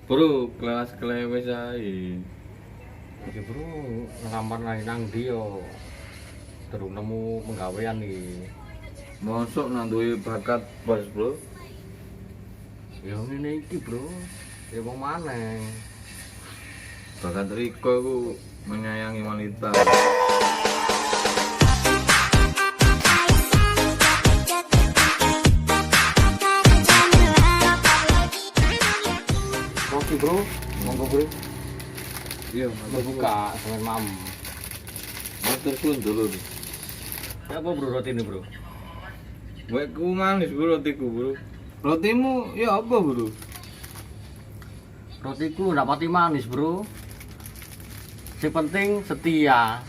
Bro, kelas kelewes ae. Iki bro, ngelamar nang ndi yo? Durung nemu penggawean iki. Mosok nang duwe bakat bos, Bro. Ya ngene iki bro, ya wong maneh. Bakat Riko iku menyayangi wanita. Oke bro, monggo bro. Iya, Mau buka sama mam. Matur suwun dulu. Ya apa bro roti ini bro? Wekku manis, Bro, rotiku, Bro. Rotimu ya apa, Bro? Rotiku ndak pati manis bro. Yang penting setia.